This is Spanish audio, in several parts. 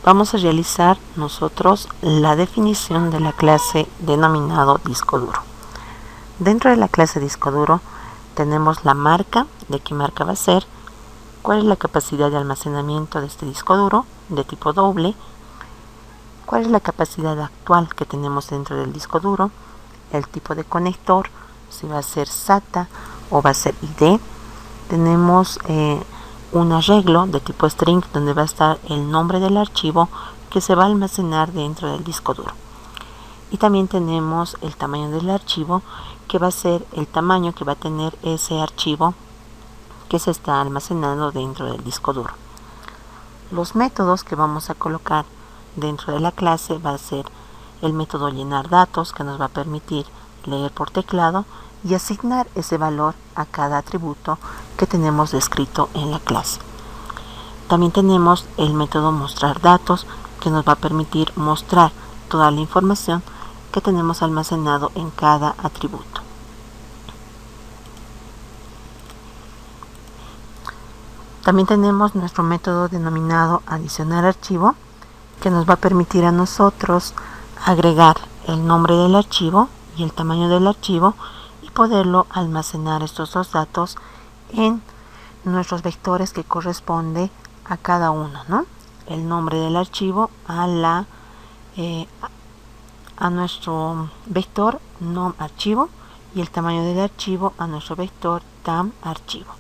vamos a realizar nosotros la definición de la clase denominado disco duro. Dentro de la clase disco duro tenemos la marca, de qué marca va a ser, cuál es la capacidad de almacenamiento de este disco duro de tipo doble, cuál es la capacidad actual que tenemos dentro del disco duro, el tipo de conector, si va a ser SATA o va a ser ID. Tenemos un arreglo de tipo string donde va a estar el nombre del archivo que se va a almacenar dentro del disco duro. Y también tenemos el tamaño del archivo, que va a ser el tamaño que va a tener ese archivo que se está almacenando dentro del disco duro. Los métodos que vamos a colocar dentro de la clase va a ser el método llenar datos, que nos va a permitir leer por teclado y asignar ese valor a cada atributo que tenemos descrito en la clase. También tenemos el método mostrar datos, que nos va a permitir mostrar toda la información que tenemos almacenado en cada atributo. También tenemos nuestro método denominado adicionar archivo, que nos va a permitir a nosotros agregar el nombre del archivo y el tamaño del archivo y poderlo almacenar estos dos datos en nuestros vectores que corresponde a cada uno, ¿no? El nombre del archivo a nuestro vector nom archivo y el tamaño del archivo a nuestro vector tam archivo.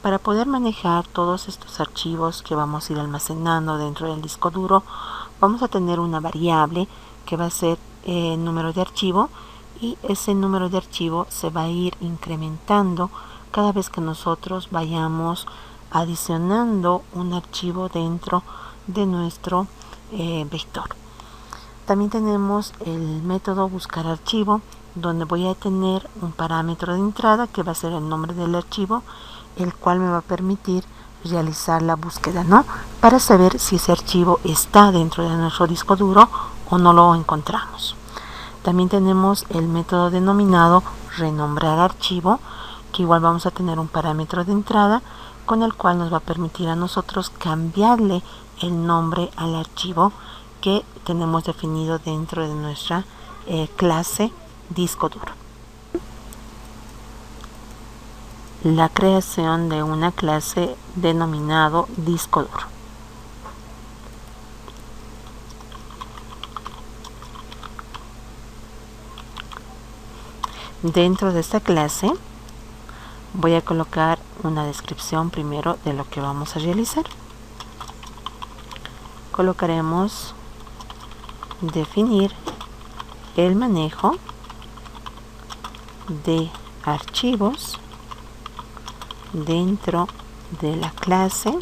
Para poder manejar todos estos archivos que vamos a ir almacenando dentro del disco duro, vamos a tener una variable que va a ser el número de archivo, y ese número de archivo se va a ir incrementando cada vez que nosotros vayamos adicionando un archivo dentro de nuestro vector. También tenemos el método buscar archivo, donde voy a tener un parámetro de entrada que va a ser el nombre del archivo, el cual me va a permitir realizar la búsqueda, ¿no? Para saber si ese archivo está dentro de nuestro disco duro o no lo encontramos. También tenemos el método denominado renombrar archivo, que igual vamos a tener un parámetro de entrada con el cual nos va a permitir a nosotros cambiarle el nombre al archivo que tenemos definido dentro de nuestra clase disco duro. La creación de una clase denominado disco duro. Dentro de esta clase voy a colocar una descripción primero de lo que vamos a realizar. Colocaremos definir el manejo de archivos dentro de la clase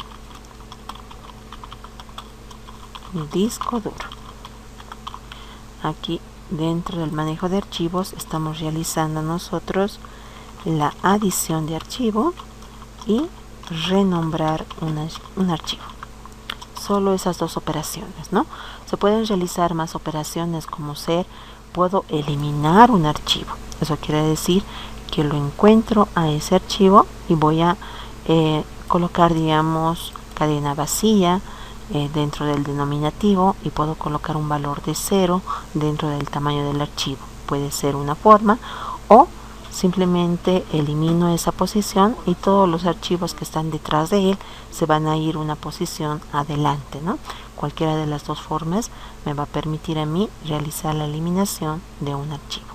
disco duro. Aquí dentro del manejo de archivos estamos realizando nosotros la adición de archivo y renombrar un archivo. Solo esas dos operaciones, ¿no? Se pueden realizar más operaciones, como puedo eliminar un archivo. Eso quiere decir que lo encuentro a ese archivo y voy a colocar, digamos, cadena vacía dentro del denominativo, y puedo colocar un valor de 0 dentro del tamaño del archivo. Puede ser una forma, o simplemente elimino esa posición y todos los archivos que están detrás de él se van a ir una posición adelante, ¿no? Cualquiera de las dos formas me va a permitir a mí realizar la eliminación de un archivo.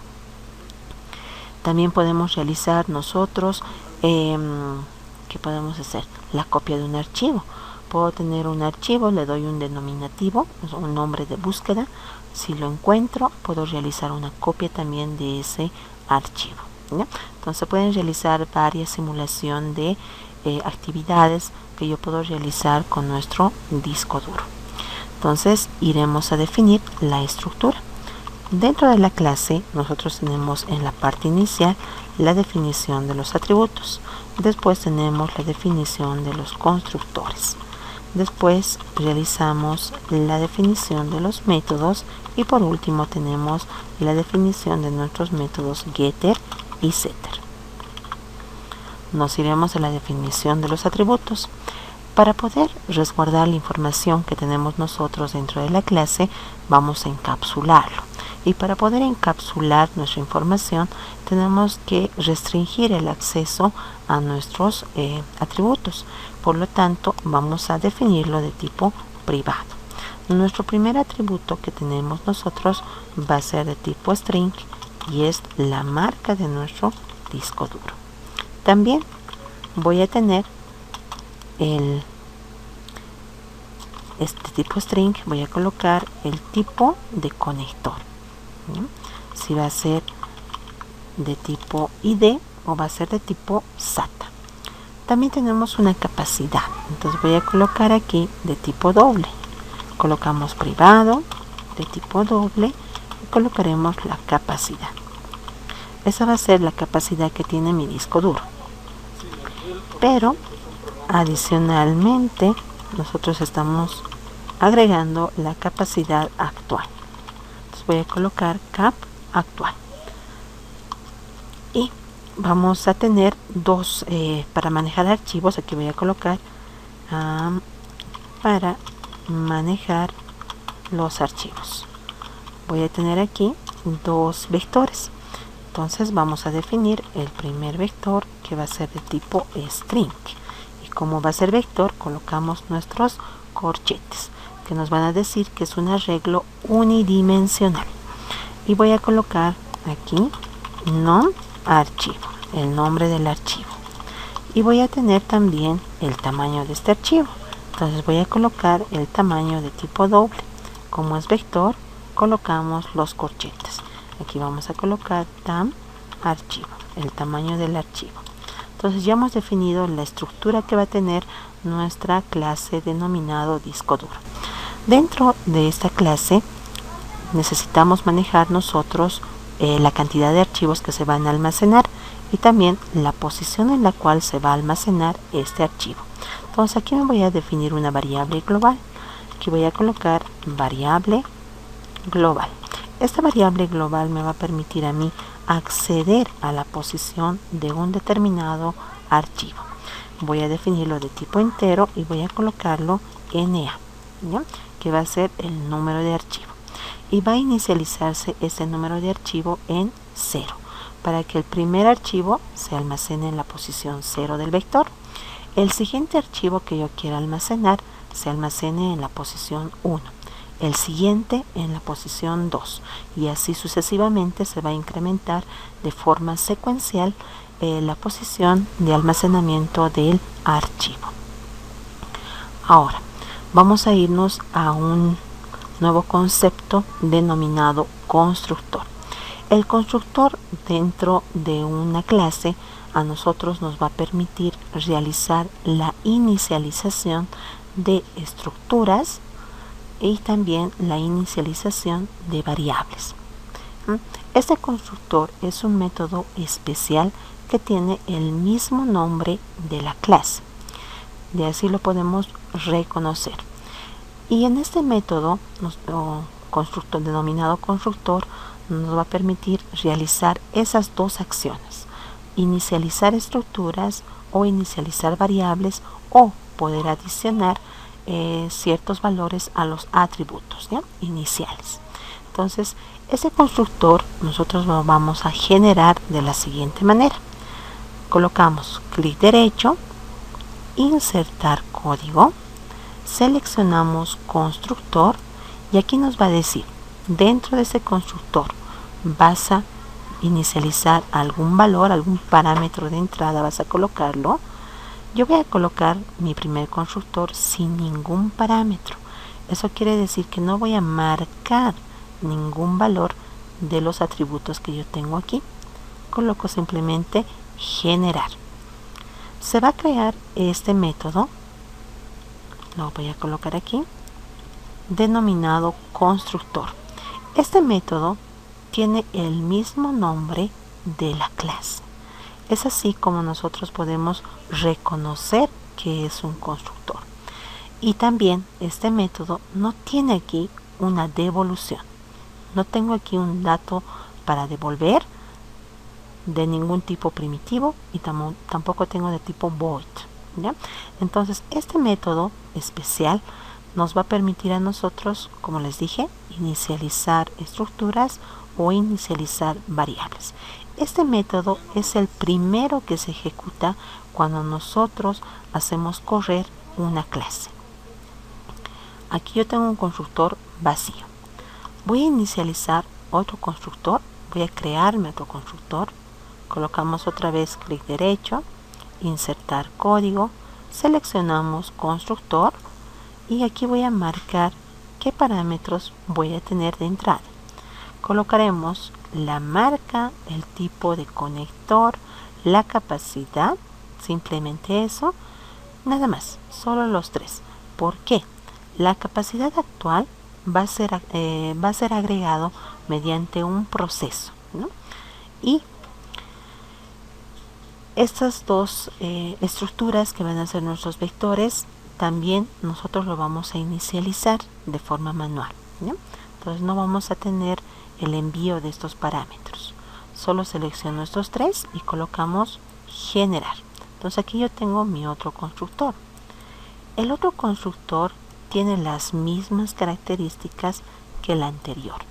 También podemos realizar nosotros, ¿qué podemos hacer? La copia de un archivo. Puedo tener un archivo, le doy un denominativo, un nombre de búsqueda. Si lo encuentro, puedo realizar una copia también de ese archivo, ¿ya? Entonces pueden realizar varias simulaciones de actividades que yo puedo realizar con nuestro disco duro. Entonces iremos a definir la estructura. Dentro de la clase nosotros tenemos en la parte inicial la definición de los atributos. Después tenemos la definición de los constructores. Después realizamos la definición de los métodos y por último tenemos la definición de nuestros métodos getter y setter. Nos iremos a la definición de los atributos. Para poder resguardar la información que tenemos nosotros dentro de la clase, vamos a encapsularlo. Y para poder encapsular nuestra información, tenemos que restringir el acceso a nuestros atributos. Por lo tanto, vamos a definirlo de tipo privado. Nuestro primer atributo que tenemos nosotros va a ser de tipo string y es la marca de nuestro disco duro. También voy a tener este tipo string, voy a colocar el tipo de conector. Si va a ser de tipo ID o va a ser de tipo SATA. También tenemos una capacidad, entonces voy a colocar aquí de tipo doble. Colocamos privado de tipo doble y colocaremos la capacidad. Esa va a ser la capacidad que tiene mi disco duro. Pero adicionalmente nosotros estamos agregando la capacidad actual. Entonces voy a colocar cap actual. Y vamos a tener dos para manejar archivos. Aquí voy a colocar para manejar los archivos. Voy a tener aquí dos vectores. Entonces vamos a definir el primer vector, que va a ser de tipo string. Y como va a ser vector, colocamos nuestros corchetes, que nos van a decir que es un arreglo unidimensional. Y voy a colocar aquí archivo, el nombre del archivo. Y voy a tener también el tamaño de este archivo. Entonces voy a colocar el tamaño de tipo doble. Como es vector, colocamos los corchetes. Aquí vamos a colocar tam archivo, el tamaño del archivo. Entonces ya hemos definido la estructura que va a tener nuestra clase denominado disco duro. Dentro de esta clase necesitamos manejar nosotros la cantidad de archivos que se van a almacenar y también la posición en la cual se va a almacenar este archivo. Entonces aquí me voy a definir una variable global. Aquí voy a colocar variable global. Esta variable global me va a permitir a mí acceder a la posición de un determinado archivo. Voy a definirlo de tipo entero y voy a colocarlo NA, ¿ya? Que va a ser el número de archivo. Y va a inicializarse este número de archivo en 0, para que el primer archivo se almacene en la posición 0 del vector. El siguiente archivo que yo quiera almacenar se almacene en la posición 1. El siguiente en la posición 2 y así sucesivamente se va a incrementar de forma secuencial la posición de almacenamiento del archivo. Ahora vamos a irnos a un nuevo concepto denominado constructor. El constructor dentro de una clase a nosotros nos va a permitir realizar la inicialización de estructuras y también la inicialización de variables. Este constructor es un método especial que tiene el mismo nombre de la clase. De así lo podemos reconocer. Y en este método denominado constructor nos va a permitir realizar esas dos acciones: inicializar estructuras o inicializar variables, o poder adicionar ciertos valores a los atributos, ¿ya?, iniciales. Entonces ese constructor nosotros lo vamos a generar de la siguiente manera. Colocamos clic derecho, insertar código, seleccionamos constructor y aquí nos va a decir: dentro de ese constructor vas a inicializar algún valor, algún parámetro de entrada, vas a colocarlo. Yo voy a colocar mi primer constructor sin ningún parámetro. Eso quiere decir que no voy a marcar ningún valor de los atributos que yo tengo aquí. Coloco simplemente generar. Se va a crear este método, lo voy a colocar aquí, denominado constructor. Este método tiene el mismo nombre de la clase. Es así como nosotros podemos reconocer que es un constructor. Y también este método no tiene aquí una devolución. No tengo aquí un dato para devolver de ningún tipo primitivo y tampoco tengo de tipo void. ¿ya? Entonces este método especial nos va a permitir a nosotros, como les dije, inicializar estructuras o inicializar variables. Este método es el primero que se ejecuta cuando nosotros hacemos correr una clase. Aquí yo tengo un constructor vacío. Voy a inicializar otro constructor, voy a crearme otro constructor. Colocamos otra vez clic derecho, insertar código, seleccionamos constructor y aquí voy a marcar qué parámetros voy a tener de entrada. Colocaremos la marca, el tipo de conector, la capacidad, simplemente eso, nada más, solo los tres. ¿Por qué? La capacidad actual va a ser agregado mediante un proceso, ¿no? Y estas dos estructuras que van a ser nuestros vectores, también nosotros lo vamos a inicializar de forma manual, ¿no? Entonces no vamos a tener el envío de estos parámetros. Solo selecciono estos tres y colocamos generar. Entonces aquí yo tengo mi otro constructor. El otro constructor tiene las mismas características que el anterior.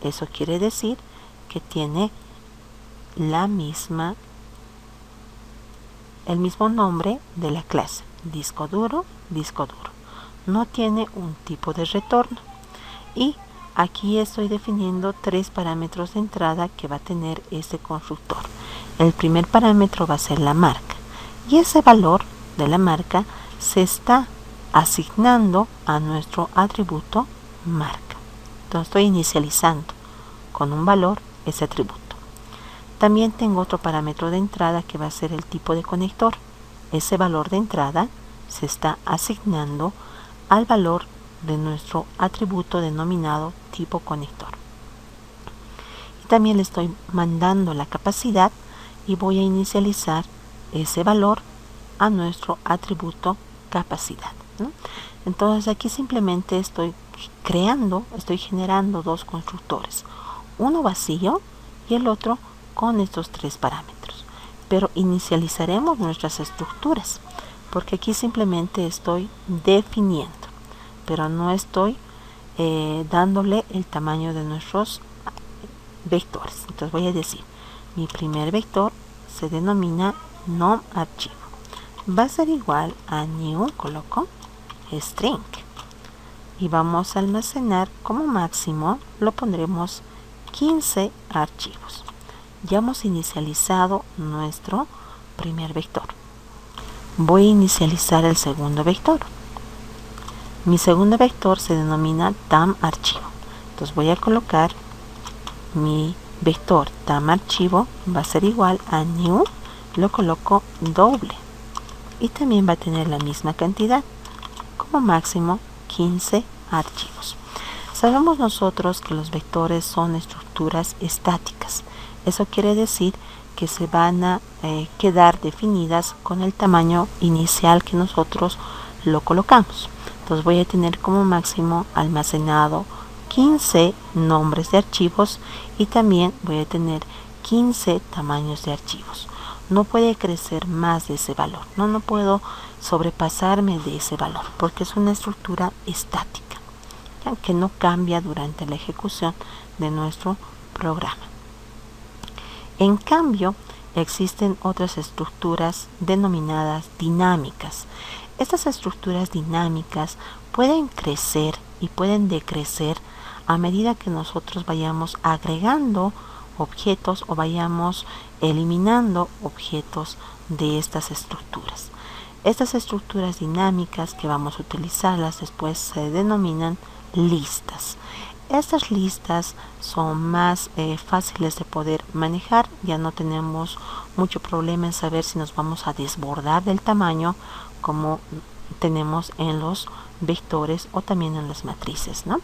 Eso quiere decir que tiene el mismo nombre de la clase, disco duro, disco duro. No tiene un tipo de retorno. Y aquí estoy definiendo tres parámetros de entrada que va a tener este constructor. El primer parámetro va a ser la marca. Y ese valor de la marca se está asignando a nuestro atributo marca. Entonces estoy inicializando con un valor ese atributo. También tengo otro parámetro de entrada que va a ser el tipo de conector. Ese valor de entrada se está asignando al valor de nuestro atributo denominado tipo conector. Y también le estoy mandando la capacidad y voy a inicializar ese valor a nuestro atributo capacidad, ¿no? Entonces aquí simplemente estoy generando dos constructores, uno vacío y el otro con estos tres parámetros. Pero inicializaremos nuestras estructuras porque aquí simplemente estoy definiendo, pero no estoy dándole el tamaño de nuestros vectores. Entonces voy a decir, mi primer vector se denomina nom_archivo. Va a ser igual a new, coloco string, y vamos a almacenar como máximo, lo pondremos 15 archivos. Ya hemos inicializado nuestro primer vector. Voy a inicializar el segundo vector. Mi segundo vector se denomina tam_archivo. Entonces voy a colocar mi vector tam_archivo, va a ser igual a new, lo coloco doble y también va a tener la misma cantidad, como máximo 15 archivos. Sabemos nosotros que los vectores son estructuras estáticas. Eso quiere decir que se van a quedar definidas con el tamaño inicial que nosotros lo colocamos. Entonces voy a tener como máximo almacenado 15 nombres de archivos y también voy a tener 15 tamaños de archivos. No puede crecer más de ese valor, no puedo sobrepasarme de ese valor porque es una estructura estática, ¿ya? Que no cambia durante la ejecución de nuestro programa. En cambio, existen otras estructuras denominadas dinámicas. Estas estructuras dinámicas pueden crecer y pueden decrecer a medida que nosotros vayamos agregando objetos o vayamos eliminando objetos de estas estructuras. Estas estructuras dinámicas que vamos a utilizarlas después se denominan listas. Estas listas son más fáciles de poder manejar, ya no tenemos mucho problema en saber si nos vamos a desbordar del tamaño como tenemos en los vectores o también en las matrices, ¿no?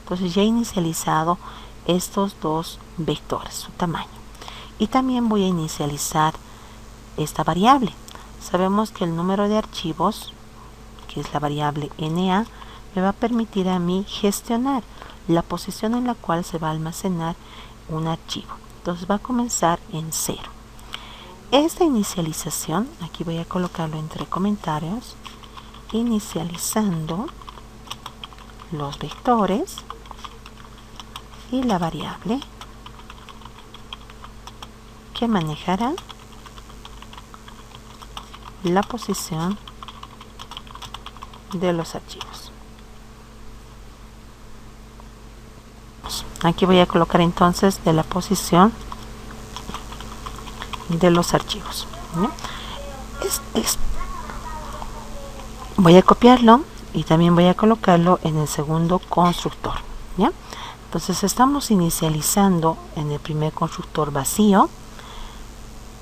Entonces ya he inicializado estos dos vectores, su tamaño. Y también voy a inicializar esta variable. Sabemos que el número de archivos, que es la variable NA, me va a permitir a mí gestionar la posición en la cual se va a almacenar un archivo. Entonces va a comenzar en 0. Esta inicialización, aquí voy a colocarlo entre comentarios, inicializando los vectores y la variable que manejará la posición de los archivos. Aquí voy a colocar entonces de la posición de los archivos. Voy a copiarlo y también voy a colocarlo en el segundo constructor. ¿Ya? Entonces estamos inicializando en el primer constructor vacío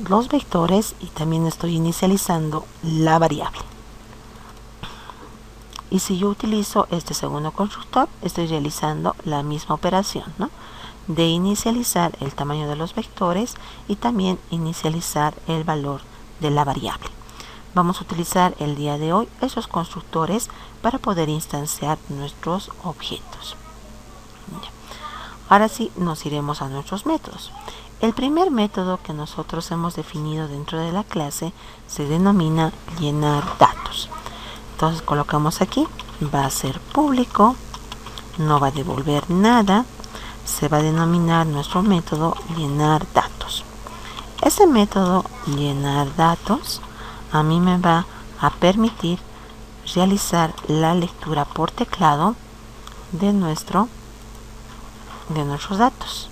los vectores y también estoy inicializando la variable. Y si yo utilizo este segundo constructor, estoy realizando la misma operación, ¿no? De inicializar el tamaño de los vectores y también inicializar el valor de la variable. Vamos a utilizar el día de hoy esos constructores para poder instanciar nuestros objetos. Ya. Ahora sí nos iremos a nuestros métodos. El primer método que nosotros hemos definido dentro de la clase se denomina llenar datos. Entonces colocamos aquí, va a ser público, no va a devolver nada. Se va a denominar nuestro método llenar datos. Ese método llenar datos a mí me va a permitir realizar la lectura por teclado de nuestros datos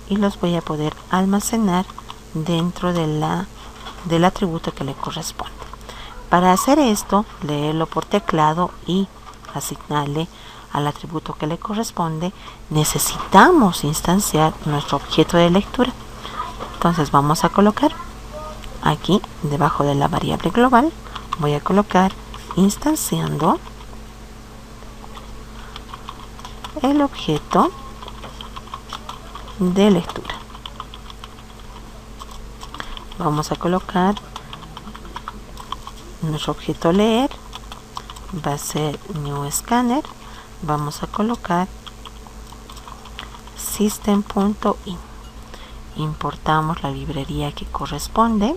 y los voy a poder almacenar dentro del atributo que le corresponde. Para hacer esto, leerlo por teclado y asignarle al atributo que le corresponde, necesitamos instanciar nuestro objeto de lectura. Entonces vamos a colocar aquí debajo de la variable global, voy a colocar instanciando el objeto de lectura. Vamos a colocar nuestro objeto leer, va a ser new scanner. Vamos a colocar system.in. Importamos la librería que corresponde.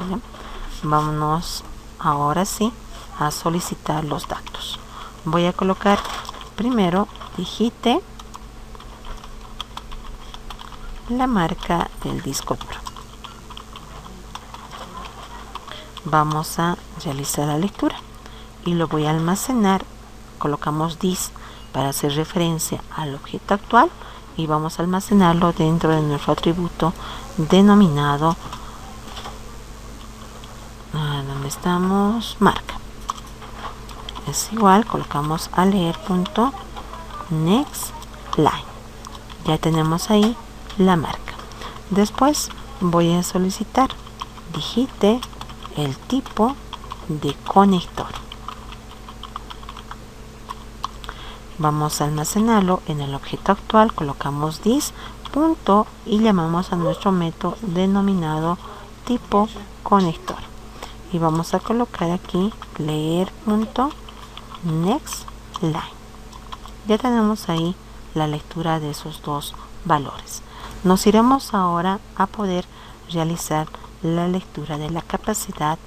Bien. Vámonos ahora sí a solicitar los datos. Voy a colocar primero digite la marca del disco duro. Vamos a realizar la lectura y lo voy a almacenar. Colocamos dis para hacer referencia al objeto actual y vamos a almacenarlo dentro de nuestro atributo denominado ¿dónde estamos? Marca. Es igual, colocamos a leer.nextLine. Ya tenemos ahí la marca. Después voy a solicitar digite el tipo de conector. Vamos a almacenarlo en el objeto actual, colocamos dis punto y llamamos a nuestro método denominado tipo conector y vamos a colocar aquí leer.nextLine. Ya tenemos ahí la lectura de esos dos valores. Nos iremos ahora a poder realizar la lectura de la capacidad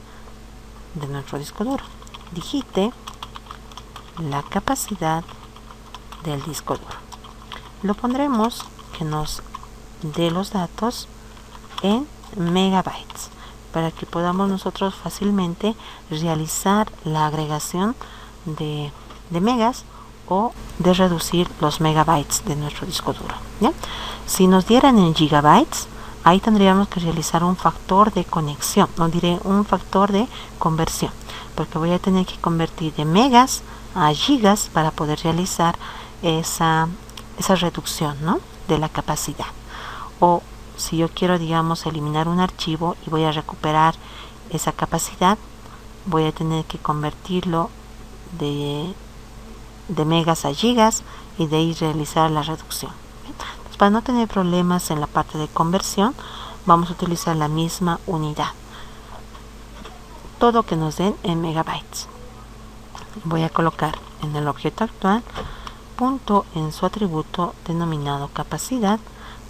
de nuestro disco duro. Digite la capacidad del disco duro. Lo pondremos que nos dé los datos en megabytes para que podamos nosotros fácilmente realizar la agregación de megas o de reducir los megabytes de nuestro disco duro. ¿Ya? Si nos dieran en gigabytes, ahí tendríamos que realizar un factor de conexión, no diré un factor de conversión, porque voy a tener que convertir de megas a gigas para poder realizar esa reducción, ¿no?, de la capacidad. O si yo quiero, digamos, eliminar un archivo y voy a recuperar esa capacidad, voy a tener que convertirlo de megas a gigas y de ahí realizar la reducción. Entonces, para no tener problemas en la parte de conversión, vamos a utilizar la misma unidad, todo que nos den en megabytes. Voy a colocar en el objeto actual punto en su atributo denominado capacidad,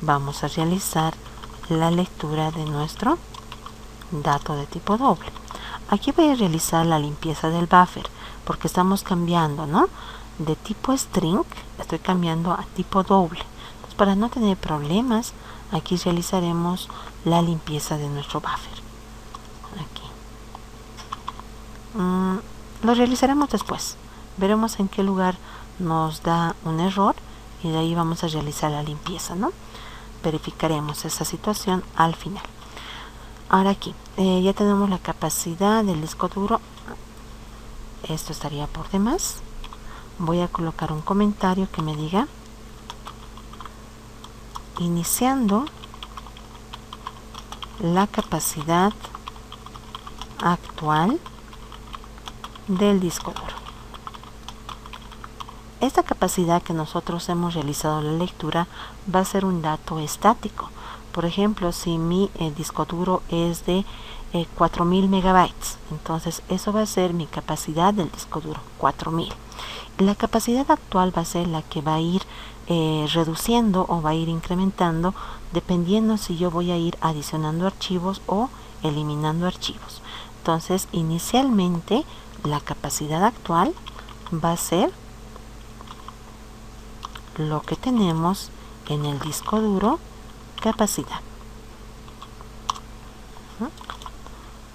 vamos a realizar la lectura de nuestro dato de tipo doble. Aquí voy a realizar la limpieza del buffer porque estamos cambiando, ¿no? De tipo string, estoy cambiando a tipo doble. Entonces, para no tener problemas, aquí realizaremos la limpieza de nuestro buffer. Aquí. Lo realizaremos después. Veremos en qué lugar nos da un error y de ahí vamos a realizar la limpieza, ¿no? Verificaremos esa situación al final. Ahora aquí, ya tenemos la capacidad del disco duro. Esto estaría por demás. Voy a colocar un comentario que me diga: iniciando la capacidad actual del disco duro. Esta capacidad que nosotros hemos realizado la lectura va a ser un dato estático. Por ejemplo, si mi disco duro es de 4000 megabytes, entonces eso va a ser mi capacidad del disco duro, 4000. La capacidad actual va a ser la que va a ir reduciendo o va a ir incrementando dependiendo si yo voy a ir adicionando archivos o eliminando archivos. Entonces, inicialmente la capacidad actual va a ser lo que tenemos en el disco duro capacidad.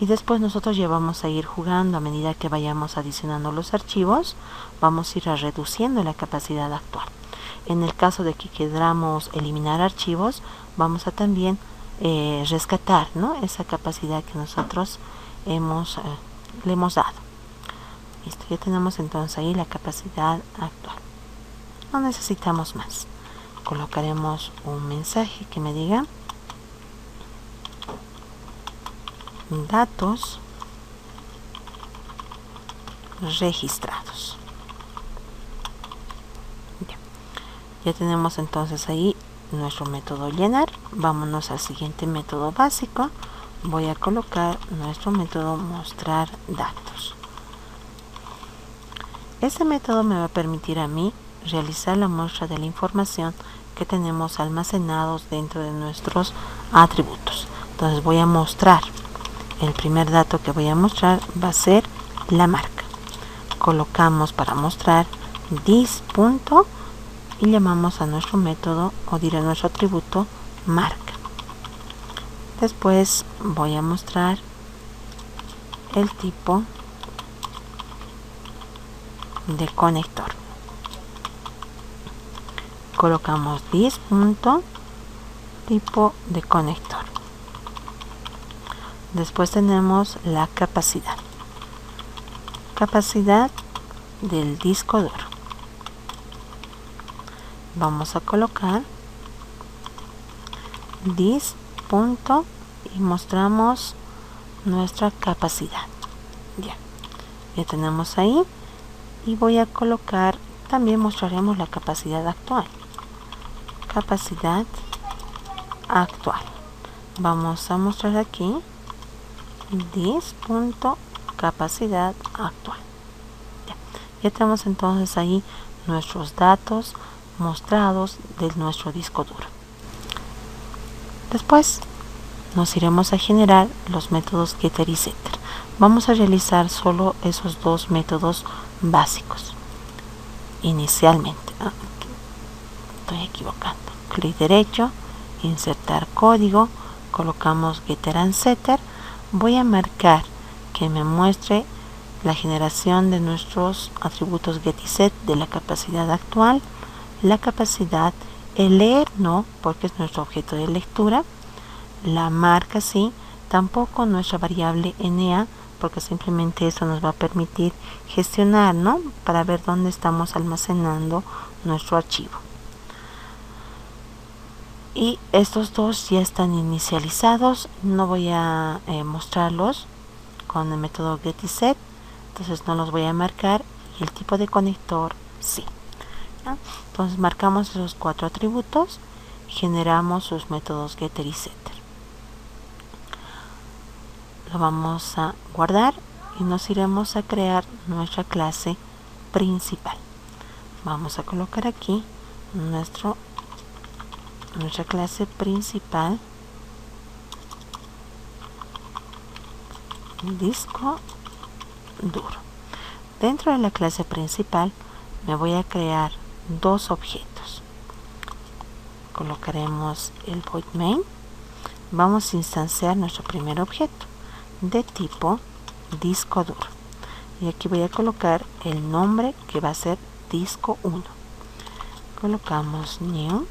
Y después nosotros ya vamos a ir jugando a medida que vayamos adicionando los archivos, vamos a ir reduciendo la capacidad actual. En el caso de que queramos eliminar archivos, vamos a también rescatar, ¿no?, esa capacidad que nosotros le hemos dado. Listo, ya tenemos entonces ahí la capacidad actual. No necesitamos más. Colocaremos un mensaje que me diga: datos registrados. Ya tenemos entonces ahí nuestro método llenar. Vámonos al siguiente método básico. Voy a colocar nuestro método mostrar datos. Este método me va a permitir a mí realizar la muestra de la información que tenemos almacenados dentro de nuestros atributos. Entonces voy a mostrar, el primer dato que voy a mostrar va a ser la marca. Colocamos para mostrar this punto y llamamos a nuestro método, o diré nuestro atributo, marca. Después voy a mostrar el tipo de conector. Colocamos this punto tipo de conector. Después tenemos la capacidad del disco duro. Vamos a colocar this punto y mostramos nuestra capacidad. Ya tenemos ahí, y voy a colocar, también mostraremos la capacidad actual. Capacidad actual. Vamos a mostrar aquí this punto capacidad actual. Ya tenemos entonces ahí nuestros datos mostrados de nuestro disco duro. Después nos iremos a generar los métodos getter y setter. Vamos a realizar solo esos dos métodos básicos inicialmente. Estoy equivocando. Clic derecho, insertar código, colocamos getter and setter. Voy a marcar que me muestre la generación de nuestros atributos get y set de la capacidad actual, la capacidad, el leer no, porque es nuestro objeto de lectura, la marca sí, tampoco nuestra variable NA, porque simplemente eso nos va a permitir gestionar, ¿no?, para ver dónde estamos almacenando nuestro archivo. Y estos dos ya están inicializados, no voy a mostrarlos con el método get y set, entonces no los voy a marcar, y el tipo de conector sí. Entonces marcamos esos cuatro atributos, generamos sus métodos getter y setter. Lo vamos a guardar y nos iremos a crear nuestra clase principal. Vamos a colocar aquí nuestra clase principal, disco duro. Dentro de la clase principal me voy a crear dos objetos. Colocaremos el void main. Vamos a instanciar nuestro primer objeto de tipo disco duro. Y aquí voy a colocar el nombre que va a ser disco 1. Colocamos new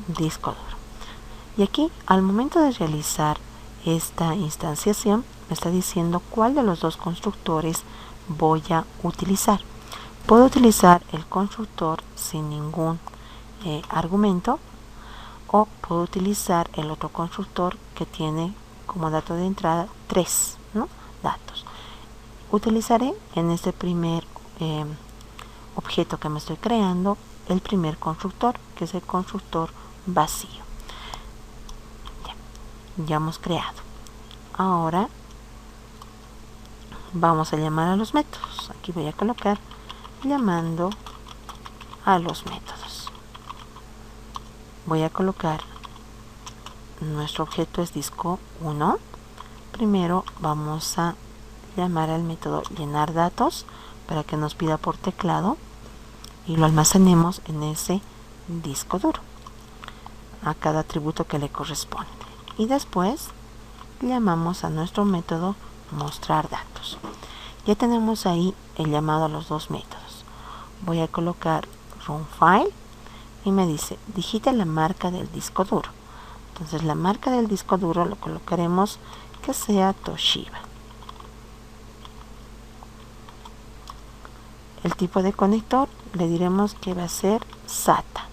disco duro. Y aquí, al momento de realizar esta instanciación, me está diciendo cuál de los dos constructores voy a utilizar. Puedo utilizar el constructor sin ningún argumento, o puedo utilizar el otro constructor que tiene como dato de entrada 3 datos. Utilizaré en este primer objeto que me estoy creando el primer constructor, que es el constructor vacío. Ya hemos creado. Ahora vamos a llamar a los métodos. Aquí voy a colocar llamando a los métodos. Voy a colocar nuestro objeto es disco 1. Primero vamos a llamar al método llenar datos para que nos pida por teclado y lo almacenemos en ese disco duro a cada atributo que le corresponde. Y después llamamos a nuestro método mostrar datos. Ya tenemos ahí el llamado a los dos métodos. Voy a colocar run file y me dice digita la marca del disco duro. Entonces la marca del disco duro lo colocaremos que sea Toshiba. El tipo de conector le diremos que va a ser SATA.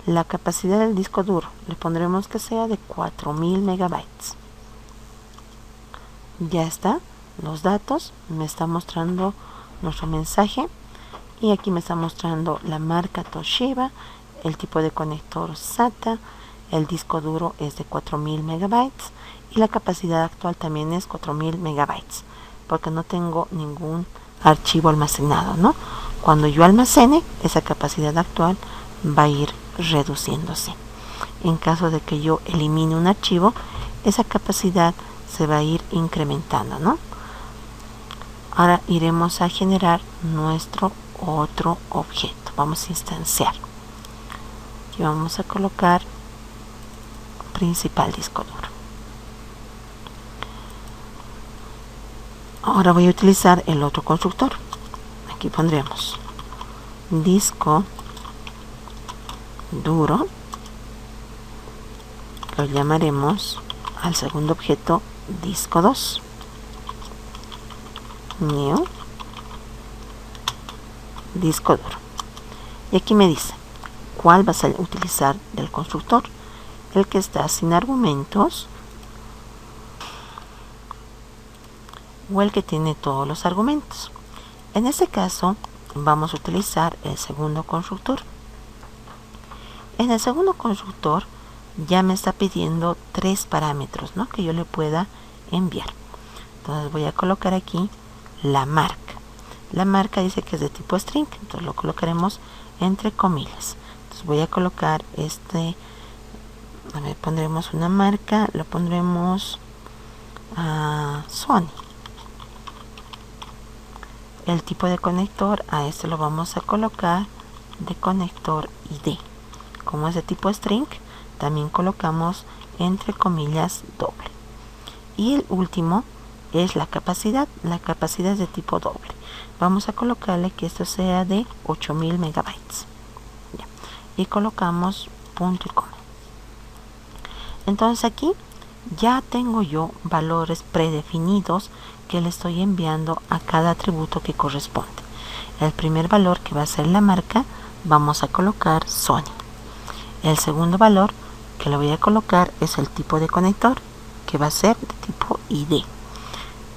La capacidad del disco duro le pondremos que sea de 4000 megabytes. Ya está, los datos, me está mostrando nuestro mensaje y aquí me está mostrando la marca Toshiba, el tipo de conector SATA, el disco duro es de 4000 megabytes y la capacidad actual también es 4000 megabytes porque no tengo ningún archivo almacenado, ¿no? Cuando yo almacene, esa capacidad actual va a ir reduciéndose. En caso de que yo elimine un archivo, esa capacidad se va a ir incrementando, ¿no? Ahora iremos a generar nuestro otro objeto. Vamos a instanciar. Y vamos a colocar principal disco duro. Ahora voy a utilizar el otro constructor. Aquí pondremos disco duro. Lo llamaremos al segundo objeto disco 2. New disco duro. Y aquí me dice cuál vas a utilizar del constructor. El que está sin argumentos o el que tiene todos los argumentos. En este caso vamos a utilizar el segundo constructor. En el segundo constructor ya me está pidiendo 3 parámetros, ¿no?, que yo le pueda enviar. Entonces voy a colocar aquí la marca. La marca dice que es de tipo string, entonces lo colocaremos entre comillas. Entonces voy a colocar pondremos una marca, lo pondremos a Sony. El tipo de conector, a este lo vamos a colocar de conector ID. Como es de tipo string, también colocamos entre comillas doble. Y el último es la capacidad. La capacidad es de tipo doble. Vamos a colocarle que esto sea de 8000 megabytes. Ya. Y colocamos punto y coma. Entonces aquí ya tengo yo valores predefinidos que le estoy enviando a cada atributo que corresponde. El primer valor, que va a ser la marca, vamos a colocar Sony. El segundo valor que le voy a colocar es el tipo de conector, que va a ser de tipo ID.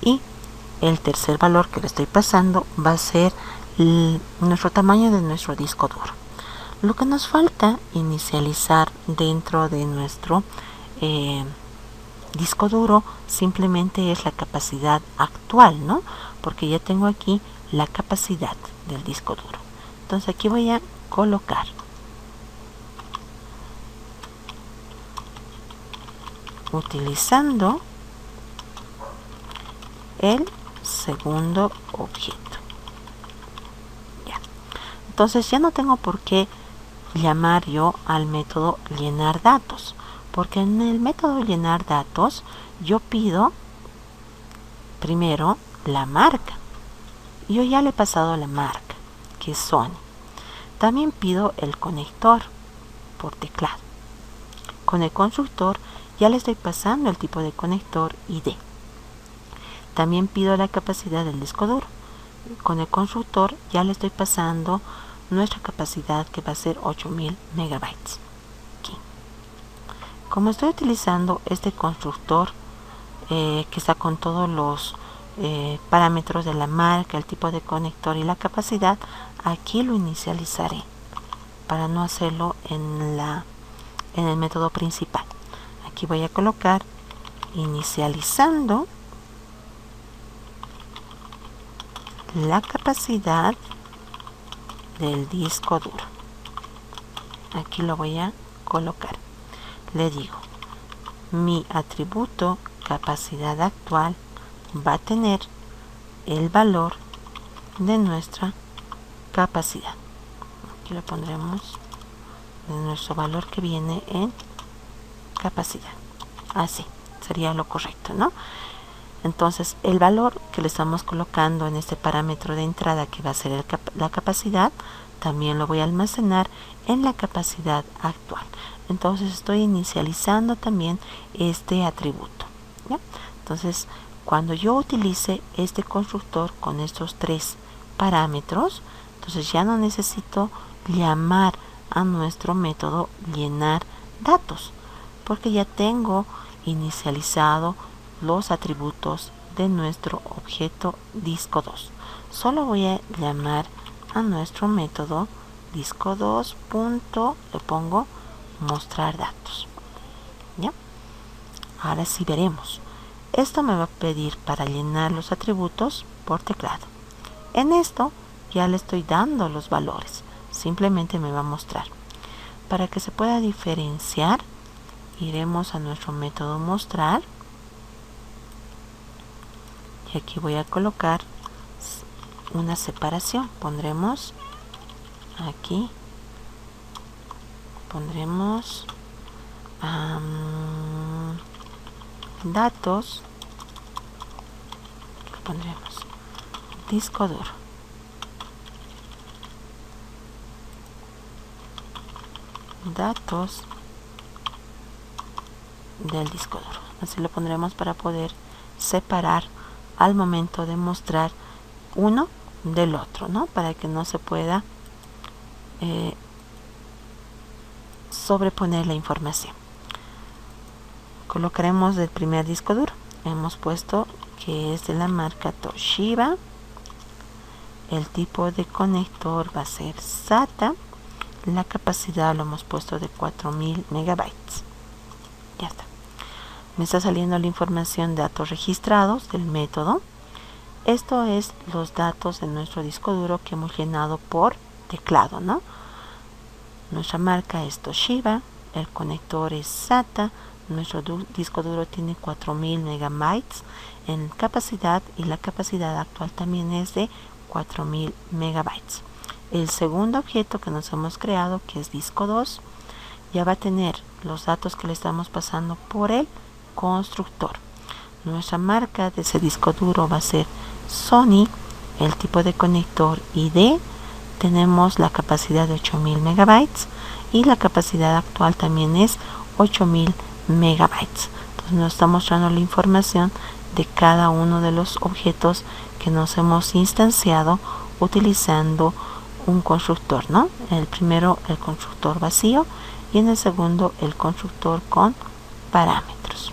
Y el tercer valor que le estoy pasando va a ser nuestro tamaño de nuestro disco duro. Lo que nos falta inicializar dentro de nuestro disco duro simplemente es la capacidad actual, ¿no? Porque ya tengo aquí la capacidad del disco duro. Entonces aquí voy a colocar utilizando el segundo objeto. Ya. Entonces ya no tengo por qué llamar yo al método llenar datos, porque en el método llenar datos yo pido primero la marca. Yo ya le he pasado la marca, que es Sony. También pido el conector por teclado. Con el constructor ya le estoy pasando el tipo de conector ID. También pido la capacidad del disco duro. Con el constructor ya le estoy pasando nuestra capacidad, que va a ser 8000 megabytes. Aquí. Como estoy utilizando este constructor que está con todos los parámetros de la marca, el tipo de conector y la capacidad, aquí lo inicializaré para no hacerlo en el método principal. Aquí voy a colocar inicializando la capacidad del disco duro. Aquí lo voy a colocar. Le digo, mi atributo capacidad actual va a tener el valor de nuestra capacidad. Aquí lo pondremos de nuestro valor que viene en capacidad. Así sería lo correcto, ¿no? Entonces el valor que le estamos colocando en este parámetro de entrada, que va a ser la capacidad, también lo voy a almacenar en la capacidad actual. Entonces estoy inicializando también este atributo, ¿ya? Entonces cuando yo utilice este constructor con estos tres parámetros, entonces ya no necesito llamar a nuestro método llenar datos, porque ya tengo inicializado los atributos de nuestro objeto disco 2. Solo voy a llamar a nuestro método disco 2. Le pongo mostrar datos. ¿Ya? Ahora sí veremos. Esto me va a pedir para llenar los atributos por teclado. En esto ya le estoy dando los valores. Simplemente me va a mostrar. Para que se pueda diferenciar, iremos a nuestro método mostrar. Y aquí voy a colocar una separación. Pondremos aquí, pondremos datos, pondremos disco duro, datos del disco duro. Así lo pondremos para poder separar al momento de mostrar uno del otro, ¿no? Para que no se pueda sobreponer la información. Colocaremos el primer disco duro. Hemos puesto que es de la marca Toshiba. El tipo de conector va a ser SATA. La capacidad lo hemos puesto de 4000 megabytes. Ya está. Me está saliendo la información de datos registrados del método. Esto es los datos de nuestro disco duro que hemos llenado por teclado, ¿no? Nuestra marca es Toshiba, el conector es SATA, nuestro disco duro tiene 4000 megabytes en capacidad y la capacidad actual también es de 4000 megabytes. El segundo objeto que nos hemos creado, que es disco 2, ya va a tener los datos que le estamos pasando por el constructor. Nuestra marca de ese disco duro va a ser Sony, el tipo de conector ID, tenemos la capacidad de 8000 megabytes y la capacidad actual también es 8000 megabytes. Entonces nos está mostrando la información de cada uno de los objetos que nos hemos instanciado utilizando un constructor, ¿no? En el primero el constructor vacío y en el segundo el constructor con parámetros.